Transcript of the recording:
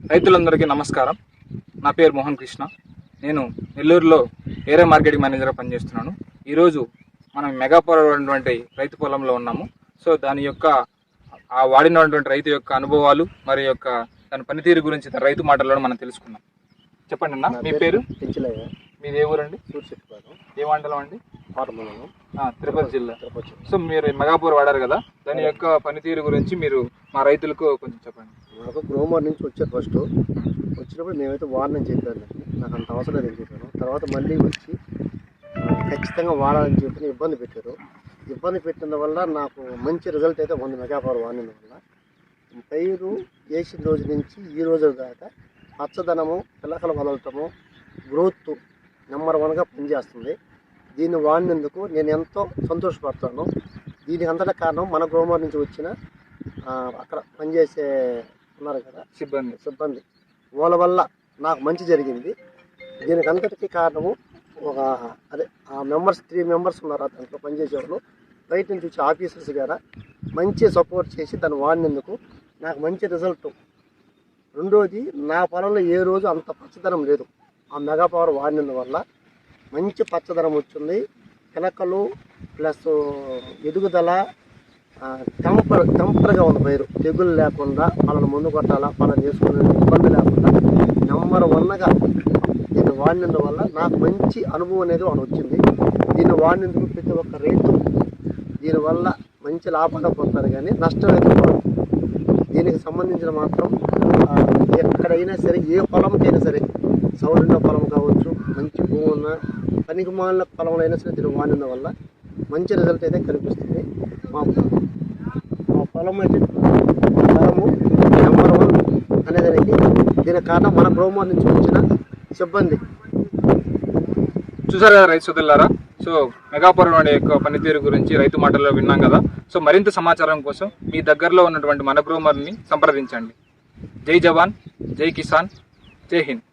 రైతులందరికీ నమస్కారం. నా పేరు మోహన్ కృష్ణ. నేను నెల్లూరులో ఏరియా మార్కెటింగ్ మేనేజర్గా పనిచేస్తున్నాను. ఈరోజు మనం మెగాపవర్ ఉన్నటువంటి రైతు పొలంలో ఉన్నాము. సో దాని యొక్క వాడినటువంటి రైతు యొక్క అనుభవాలు మరి యొక్క దాని పనితీరు గురించి రైతు మాటల్లో మనం తెలుసుకుందాం. చెప్పండి అన్న, మీ పేరు? మీది ఏ ఊరండి? ఏ మండలం అండి? తిరుపతి జిల్లా. సో మీరు మెగాపవర్ వాడారు కదా, దాని యొక్క పనితీరు గురించి మీరు మా రైతులకు కొంచెం చెప్పండి. నాకు గ్రోమర్ నుంచి వచ్చారు. ఫస్ట్ వచ్చినప్పుడు మేమైతే వాడనని చెప్పాను, నాకు అంత అవసరం లేదని చెప్పాను. తర్వాత మళ్ళీ వచ్చి ఖచ్చితంగా వాడాలని చెప్పి ఇబ్బంది పెట్టారు. ఇబ్బంది పెట్టిన వల్ల నాకు మంచి రిజల్ట్ అయితే ఉంది. మెగాపవర్ వాడిన వల్ల పైరు వేసిన రోజు నుంచి ఈ రోజు దాకా పచ్చదనము, పిల్లకలు వదలటము, గ్రోత్ నెంబర్ 1గా పనిచేస్తుంది. దీన్ని వాడినందుకు నేను ఎంతో సంతోషపడతాను. దీనికి అంతటా కారణం మన గ్రోమర్ నుంచి వచ్చిన అక్కడ పనిచేసే ఉన్నారు కదా సిబ్బంది వాళ్ళ వల్ల నాకు మంచి జరిగింది. దీనికి అంతటికీ కారణము ఆ మెంబర్స్ 3 మెంబర్స్ ఉన్నారు దాంట్లో పనిచేసేవాళ్ళు. బయట నుంచి వచ్చి ఆఫీసర్స్ గారా మంచి సపోర్ట్ చేసి దాన్ని వాడినందుకు నాకు మంచి రిజల్ట్. రెండోది, నా పొలంలో ఏ రోజు అంత పచ్చదనం లేదు. ఆ మెగాపవర్ వాడినందువల్ల మంచి పచ్చదనం వచ్చింది. పిలకలు ప్లస్ ఎదుగుదల టెంపర్గా ఉంది. పైరు తెగులు లేకుండా వాళ్ళని ముందు కొట్టాలా, వాళ్ళని చేసుకునే ఇబ్బంది లేకుండా నెంబర్ 1గా దీన్ని వాడినందువల్ల నాకు మంచి అనుభవం అనేది వచ్చింది. దీన్ని వాడినందుకు ప్రతి ఒక్క రైతు దీనివల్ల మంచి లాభాలు పొందుతారు, కానీ నష్టం అయితే పోదు. దీనికి సంబంధించిన మాత్రం ఎక్కడైనా సరే, ఏ పొలంకైనా సరే, సౌలున్న పొలం కావచ్చు, మంచి భూమి ఉన్న పనికి మాలిన పొలంలో అయినా సరే దీన్ని వాడిన వల్ల మంచి రిజల్ట్ అయితే కనిపిస్తుంది. మా పొలం అయితే పొలము నెంబర్ 1 అనేదానికి దీనికి కారణం మన గ్రోమర్ నుంచి వచ్చిన సిబ్బంది. చూసారు కదా రైతు సోదరులారా. సో మెగాపవర్ అనే యొక్క పనితీరు గురించి రైతు మాటల్లో విన్నాం కదా. సో మరింత సమాచారం కోసం మీ దగ్గరలో ఉన్నటువంటి మన గ్రోమర్ని సంప్రదించండి. జై జవాన్, జై కిసాన్, జై హింద్.